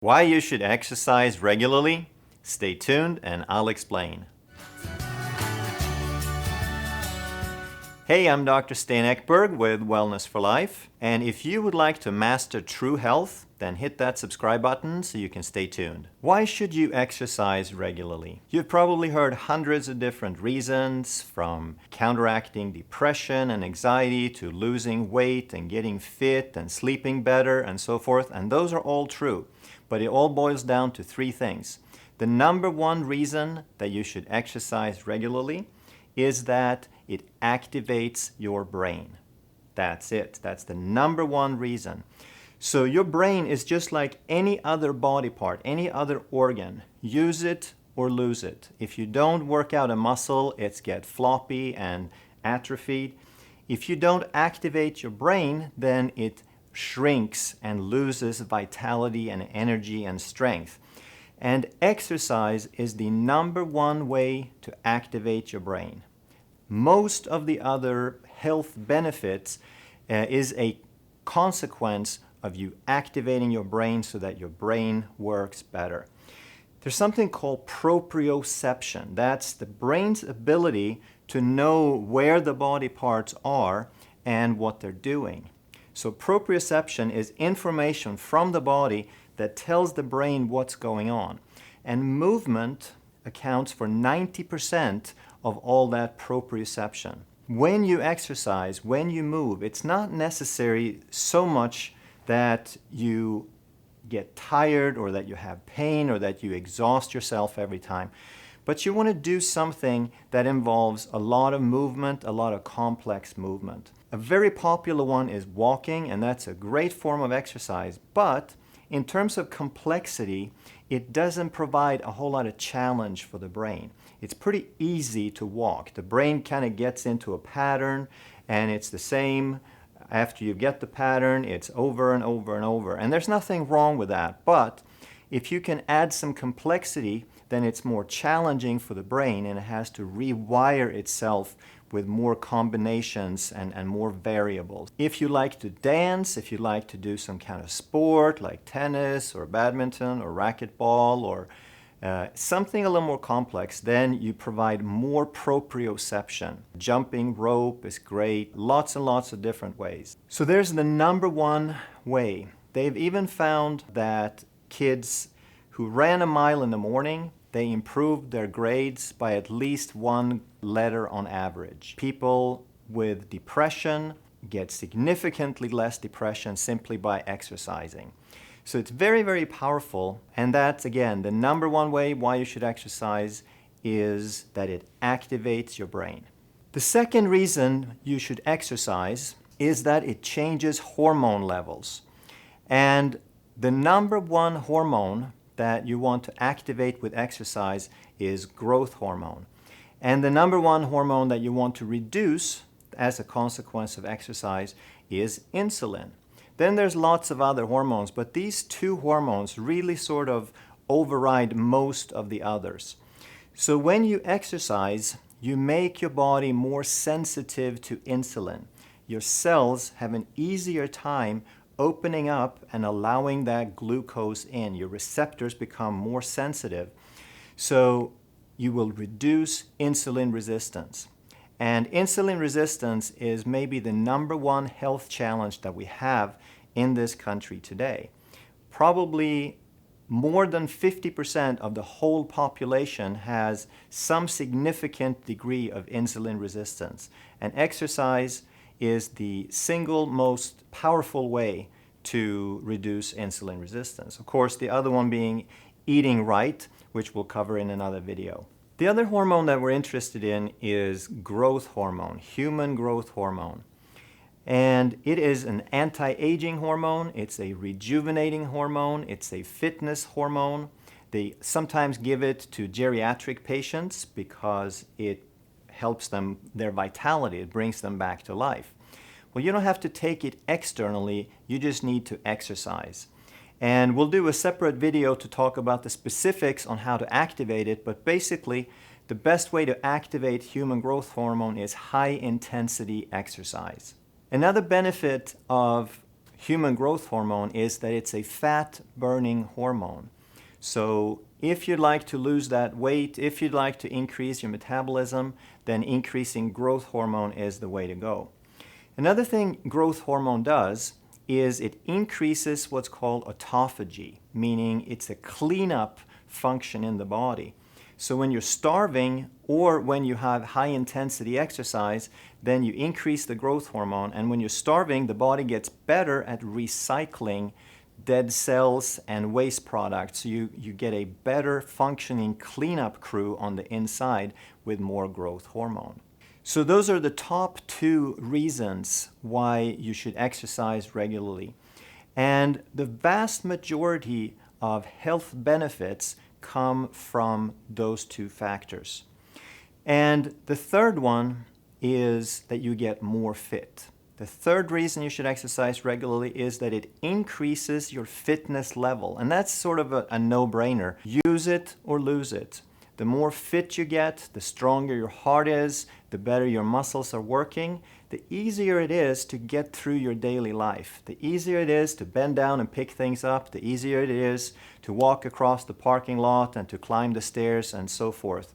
Why you should exercise regularly? Stay tuned and I'll explain. Hey, I'm Dr. Sten Ekberg with Wellness for Life, and if you would like to master true health, then hit that subscribe button so you can stay tuned. Why should you exercise regularly? You've probably heard hundreds of different reasons, from counteracting depression and anxiety to losing weight and getting fit and sleeping better and so forth, and those are all true. But it all boils down to three things. The number one reason that you should exercise regularly is that it activates your brain. That's it. That's the number one reason. So your brain is just like any other body part, any other organ. Use it or lose it. If you don't work out a muscle, it's get floppy and atrophied. If you don't activate your brain, then it shrinks and loses vitality and energy and strength. And exercise is the number one way to activate your brain. Most of the other health benefits is a consequence of you activating your brain so that your brain works better. There's something called proprioception. That's the brain's ability to know where the body parts are and what they're doing. So proprioception is information from the body that tells the brain what's going on. And movement accounts for 90% of all that proprioception. When you exercise, when you move, it's not necessary so much that you get tired or that you have pain or that you exhaust yourself every time. But you want to do something that involves a lot of movement, a lot of complex movement. A very popular one is walking, and that's a great form of exercise, but in terms of complexity, it doesn't provide a whole lot of challenge for the brain. It's pretty easy to walk. The brain kind of gets into a pattern, and it's the same. After you get the pattern, it's over and over and over. And there's nothing wrong with that. But if you can add some complexity, then it's more challenging for the brain, and it has to rewire itself with more combinations and more variables. If you like to dance, if you like to do some kind of sport like tennis or badminton or racquetball or something a little more complex, then you provide more proprioception. Jumping rope is great, lots and lots of different ways. So there's the number one way. They've even found that kids who ran a mile in the morning, they improved their grades by at least one letter on average. People with depression get significantly less depression simply by exercising. So it's very, very powerful, and that's, again, the number one way why you should exercise is that it activates your brain. The second reason you should exercise is that it changes hormone levels. And the number one hormone that you want to activate with exercise is growth hormone. And the number one hormone that you want to reduce as a consequence of exercise is insulin. Then there's lots of other hormones, but these two hormones really sort of override most of the others. So when you exercise, you make your body more sensitive to insulin. Your cells have an easier time opening up and allowing that glucose in. Your receptors become more sensitive. So you will reduce insulin resistance. And insulin resistance is maybe the number one health challenge that we have in this country today. Probably more than 50% of the whole population has some significant degree of insulin resistance. And exercise is the single most powerful way to reduce insulin resistance. Of course, the other one being eating right, which we'll cover in another video. The other hormone that we're interested in is growth hormone, human growth hormone. And it is an anti-aging hormone, it's a rejuvenating hormone, it's a fitness hormone. They sometimes give it to geriatric patients because it helps them, their vitality, it brings them back to life. Well, you don't have to take it externally, you just need to exercise. And we'll do a separate video to talk about the specifics on how to activate it, but basically, the best way to activate human growth hormone is high-intensity exercise. Another benefit of human growth hormone is that it's a fat-burning hormone. So if you'd like to lose that weight, if you'd like to increase your metabolism, then increasing growth hormone is the way to go. Another thing growth hormone does is it increases what's called autophagy, meaning it's a cleanup function in the body. So when you're starving or when you have high intensity exercise, then you increase the growth hormone, and when you're starving, the body gets better at recycling dead cells and waste products. So you get a better functioning cleanup crew on the inside with more growth hormone. So those are the top 2 reasons why you should exercise regularly. And the vast majority of health benefits come from those 2 factors. And the third one is that you get more fit. The third reason you should exercise regularly is that it increases your fitness level. And that's sort of a no-brainer. Use it or lose it. The more fit you get, the stronger your heart is, the better your muscles are working, the easier it is to get through your daily life. The easier it is to bend down and pick things up, the easier it is to walk across the parking lot and to climb the stairs and so forth.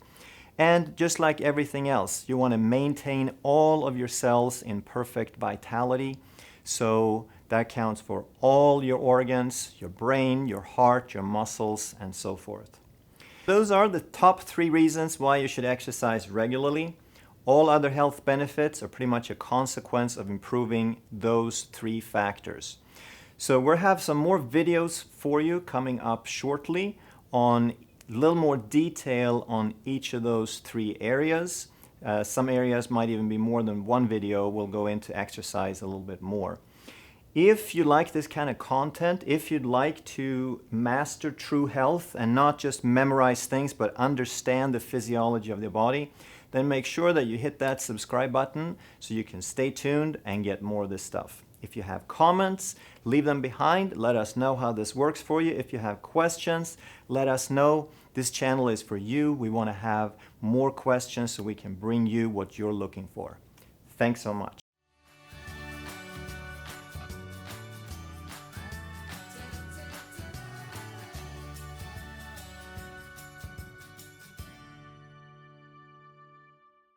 And just like everything else, you want to maintain all of your cells in perfect vitality. So that counts for all your organs, your brain, your heart, your muscles, and so forth. Those are the top 3 reasons why you should exercise regularly. All other health benefits are pretty much a consequence of improving those 3 factors. So we'll have some more videos for you coming up shortly on a little more detail on each of those 3 areas. Some areas might even be more than one video. We'll go into exercise a little bit more. If you like this kind of content, if you'd like to master true health and not just memorize things but understand the physiology of the body, then make sure that you hit that subscribe button so you can stay tuned and get more of this stuff. If you have comments, leave them behind. Let us know how this works for you. If you have questions, let us know. This channel is for you. We want to have more questions so we can bring you what you're looking for. Thanks so much.